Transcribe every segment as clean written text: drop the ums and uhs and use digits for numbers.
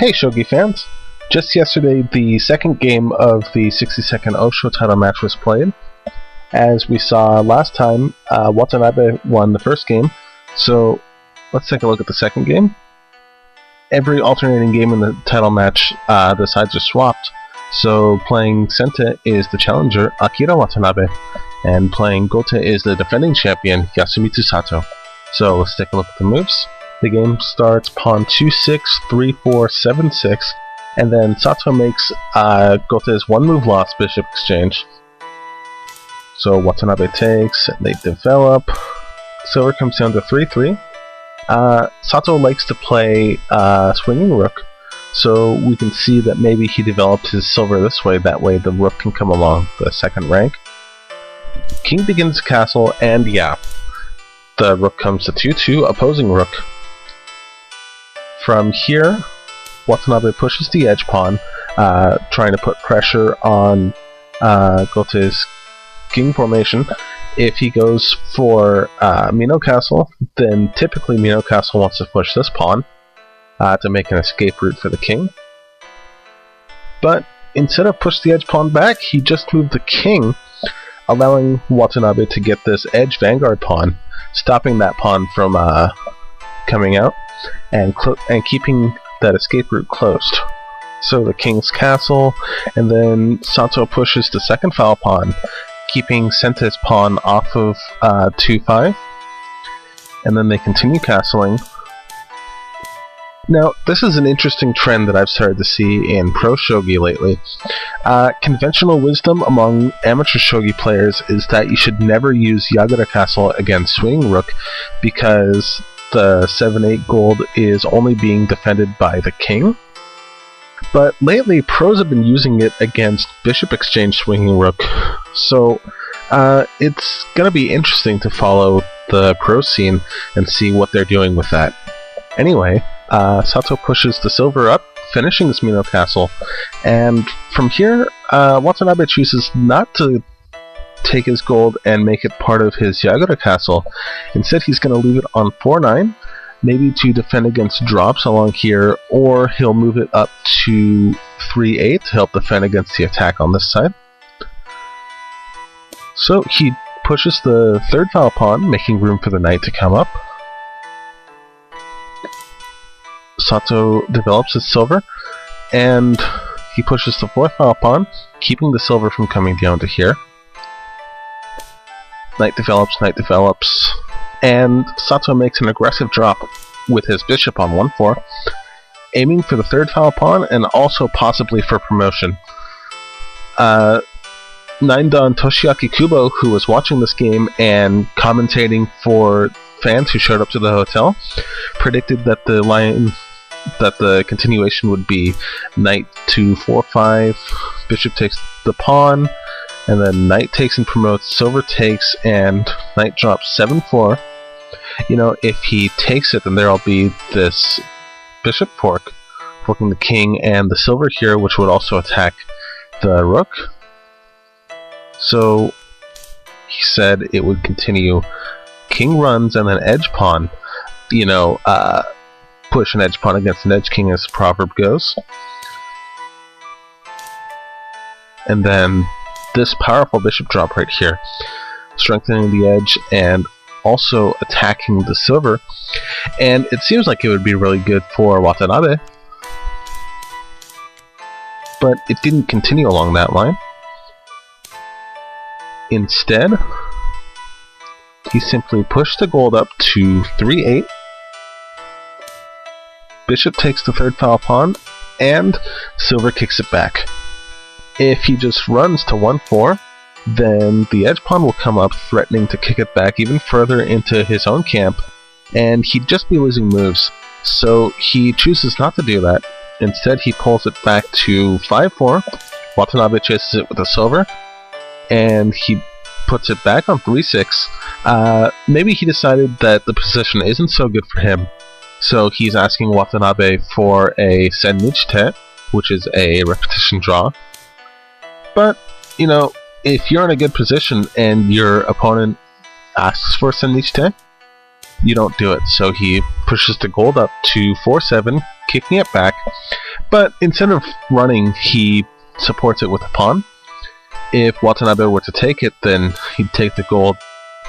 Hey Shogi fans! Just yesterday, the second game of the 60-second Oushou title match was played. As we saw last time, Watanabe won the first game, so let's take a look at the second game. Every alternating game in the title match, the sides are swapped, so playing Senta is the challenger, Akira Watanabe, and playing Gote is the defending champion, Yasumitsu Satou. So let's take a look at the moves. The game starts pawn 2-6, 3-4, 7-6, and then Satou makes Gote's one move loss bishop exchange. So Watanabe takes, and they develop. Silver comes down to 3-3. Satou likes to play swinging rook, so we can see that maybe he developed his silver this way, that way the rook can come along the second rank. King begins to castle, and yeah, the rook comes to 2-2, opposing rook. From here, Watanabe pushes the edge pawn, trying to put pressure on Gote's king formation. If he goes for Mino Castle, then typically Mino Castle wants to push this pawn to make an escape route for the king. But instead of push the edge pawn back, he just moved the king, allowing Watanabe to get this edge vanguard pawn, stopping that pawn from coming out, and keeping that escape route closed. So the king's castle, and then Satou pushes the second foul pawn, keeping Senta's pawn off of 2-5, and then they continue castling. Now, this is an interesting trend that I've started to see in pro shogi lately. Conventional wisdom among amateur shogi players is that you should never use Yagura Castle against swinging rook, because the 7-8 gold is only being defended by the king. But lately, pros have been using it against bishop exchange swinging rook, so it's going to be interesting to follow the pro scene and see what they're doing with that. Anyway, Satou pushes the silver up, finishing this Mino Castle, and from here, Watanabe chooses not to take his gold and make it part of his Yagura Castle. Instead, he's going to leave it on 4-9, maybe to defend against drops along here, or he'll move it up to 3-8 to help defend against the attack on this side. So he pushes the third foul pawn, making room for the knight to come up. Satou develops his silver, and he pushes the fourth foul pawn, keeping the silver from coming down to here. Knight develops, and Satou makes an aggressive drop with his bishop on 1-4, aiming for the third foul pawn and also possibly for promotion. Nine-dan Toshiaki Kubo, who was watching this game and commentating for fans who showed up to the hotel, predicted that the continuation would be knight to 4-5, bishop takes the pawn, and then knight takes and promotes, silver takes, and knight drops 7-4. You know, if he takes it, then there'll be this bishop forking the king and the silver here, which would also attack the rook. So he said it would continue king runs and then edge pawn. You know, push an edge pawn against an edge king, as the proverb goes. And then this powerful bishop drop right here, strengthening the edge and also attacking the silver, and it seems like it would be really good for Watanabe, but it didn't continue along that line. Instead, he simply pushed the gold up to 3-8, bishop takes the third foul pawn, and silver kicks it back. If he just runs to 1-4, then the edge pawn will come up, threatening to kick it back even further into his own camp, and he'd just be losing moves. So he chooses not to do that. Instead, he pulls it back to 5-4. Watanabe chases it with a silver, and he puts it back on 3-6. Maybe he decided that the position isn't so good for him, so he's asking Watanabe for a sennichite, which is a repetition draw. But, you know, if you're in a good position and your opponent asks for sennichite, you don't do it. So he pushes the gold up to 4-7, kicking it back, but instead of running, he supports it with a pawn. If Watanabe were to take it, then he'd take the gold,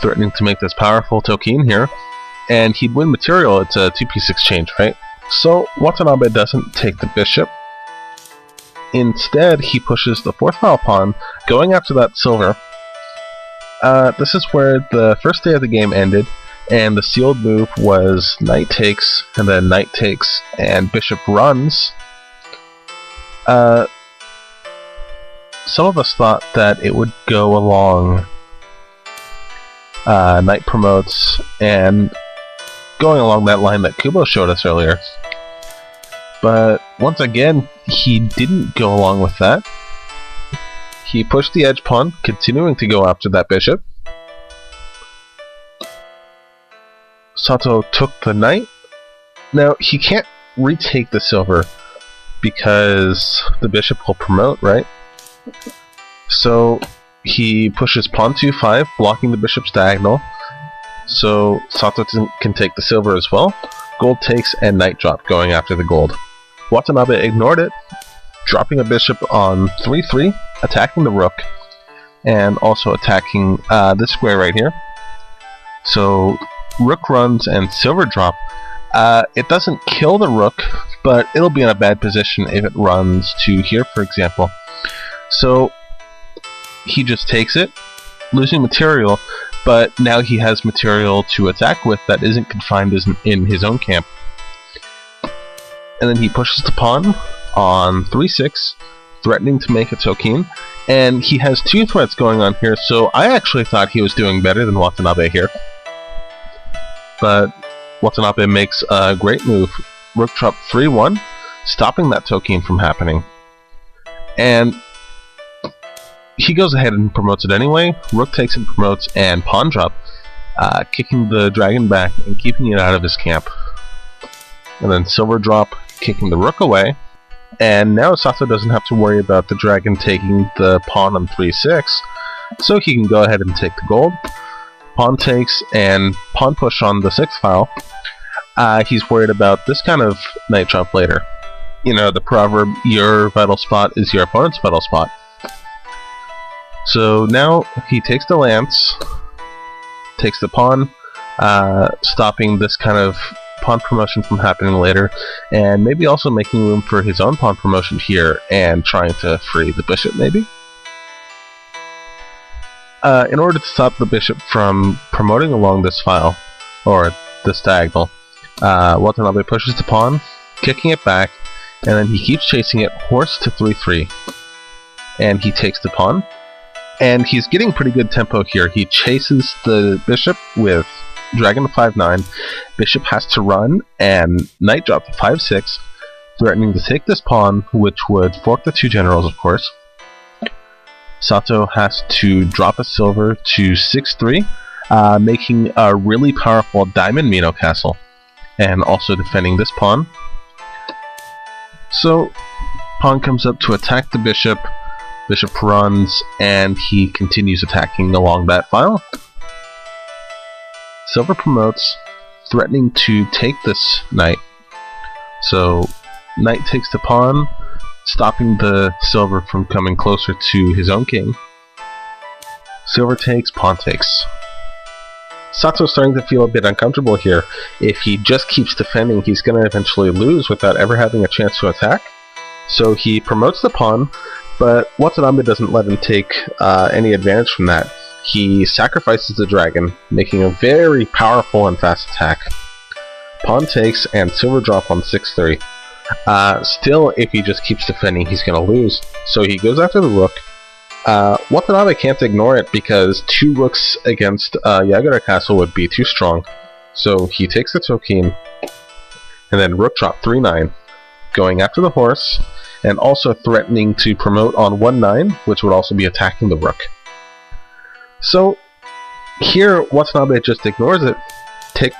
threatening to make this powerful token here, and he'd win material. It's a two-piece exchange, right? So Watanabe doesn't take the bishop. Instead, he pushes the 4th file pawn, going after that silver. This is where the first day of the game ended, and the sealed move was knight takes, and then knight takes, and bishop runs. Some of us thought that it would go along knight promotes, and going along that line that Kubo showed us earlier. But once again, he didn't go along with that. He pushed the edge pawn, continuing to go after that bishop. Satou took the knight. Now, he can't retake the silver because the bishop will promote, right? So he pushes pawn 2-5, blocking the bishop's diagonal. So Satou can take the silver as well. Gold takes and knight drop, going after the gold. Watanabe ignored it, dropping a bishop on 3-3, attacking the rook, and also attacking this square right here. So rook runs and silver drop. It doesn't kill the rook, but it'll be in a bad position if it runs to here, for example. So he just takes it, losing material, but now he has material to attack with that isn't confined in his own camp. And then he pushes the pawn on 3-6, threatening to make a token, and he has 2 threats going on here, so I actually thought he was doing better than Watanabe here. But Watanabe makes a great move, rook drop 3-1, stopping that token from happening. And he goes ahead and promotes it anyway. Rook takes and promotes, and pawn drop, kicking the dragon back and keeping it out of his camp. And then silver drop, kicking the rook away. And now Satou doesn't have to worry about the dragon taking the pawn on 3-6, so he can go ahead and take the gold. Pawn takes and pawn push on the 6th file. He's worried about this kind of knight drop later. You know, the proverb, your vital spot is your opponent's vital spot. So now he takes the lance, takes the pawn, stopping this kind of pawn promotion from happening later, and maybe also making room for his own pawn promotion here and trying to free the bishop, maybe? In order to stop the bishop from promoting along this file, or this diagonal, Watanabe pushes the pawn, kicking it back, and then he keeps chasing it, horse to 3-3. And he takes the pawn, and he's getting pretty good tempo here. He chases the bishop with dragon to 5-9, bishop has to run, and knight drop to 5-6, threatening to take this pawn, which would fork the 2 generals, of course. Satou has to drop a silver to 6-3, making a really powerful diamond Mino castle, and also defending this pawn. So, pawn comes up to attack the bishop, bishop runs, and he continues attacking along that file. Silver promotes, threatening to take this knight. So, knight takes the pawn, stopping the silver from coming closer to his own king. Silver takes, pawn takes. Satou's starting to feel a bit uncomfortable here. If he just keeps defending, he's going to eventually lose without ever having a chance to attack. So he promotes the pawn, but Watanabe doesn't let him take any advantage from that. He sacrifices the dragon, making a very powerful and fast attack. Pawn takes and silver drop on 6-3. Still, if he just keeps defending, he's going to lose. So he goes after the rook. Watanabe can't ignore it because 2 rooks against Yagura Castle would be too strong. So he takes the token, and then rook drop 3-9, going after the horse, and also threatening to promote on 1-9, which would also be attacking the rook. So here, Watanabe just ignores it, takes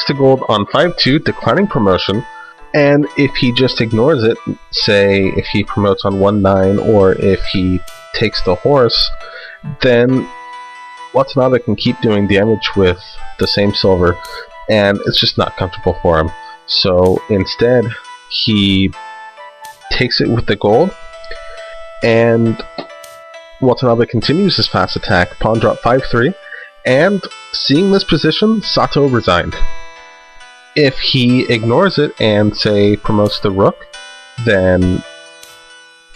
the gold on 5-2, declining promotion. And if he just ignores it, say if he promotes on 1-9 or if he takes the horse, then Watanabe can keep doing damage with the same silver, and it's just not comfortable for him. So instead, he takes it with the gold, and Watanabe continues his fast attack, pawn drop 5-3, and seeing this position, Satou resigned. If he ignores it and, say, promotes the rook, then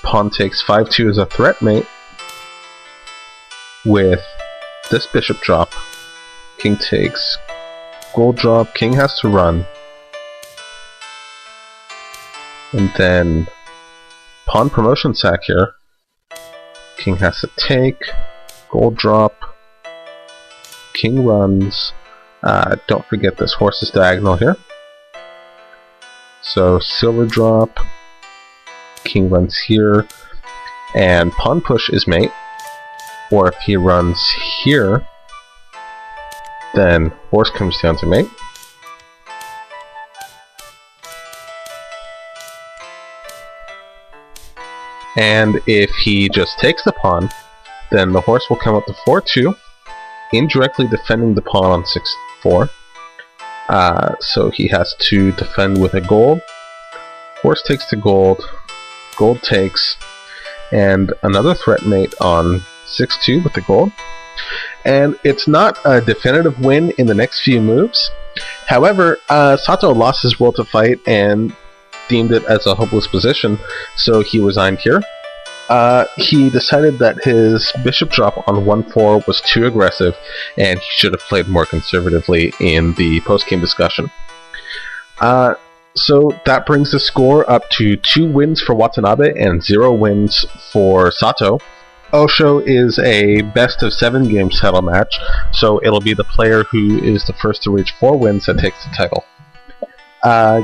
pawn takes 5-2 as a threat mate. With this bishop drop, king takes, gold drop, king has to run. And then pawn promotion sack here. King has to take, gold drop, king runs. Don't forget this horse is diagonal here. So silver drop, king runs here, and pawn push is mate. Or if he runs here, then horse comes down to mate. And if he just takes the pawn, then the horse will come up to 4-2, indirectly defending the pawn on 6-4. So he has to defend with a gold. Horse takes to gold, gold takes, and another threat mate on 6-2 with the gold. And it's not a definitive win in the next few moves. However, Satou lost his will to fight and deemed it as a hopeless position, so he resigned here. He decided that his bishop drop on 1-4 was too aggressive, and he should have played more conservatively in the post-game discussion. So that brings the score up to 2 wins for Watanabe and 0 wins for Satou. Oushou is a best-of-7 game title match, so it'll be the player who is the first to reach 4 wins that takes the title.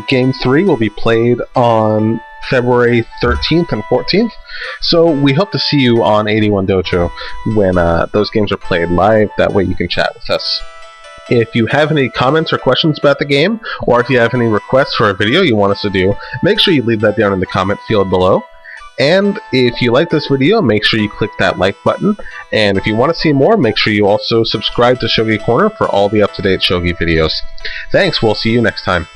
Game 3 will be played on February 13th and 14th, so we hope to see you on 81 Dojo when those games are played live. That way you can chat with us. If you have any comments or questions about the game, or if you have any requests for a video you want us to do, make sure you leave that down in the comment field below. And if you like this video, make sure you click that like button. And if you want to see more, make sure you also subscribe to Shogi Corner for all the up-to-date Shogi videos. Thanks, we'll see you next time.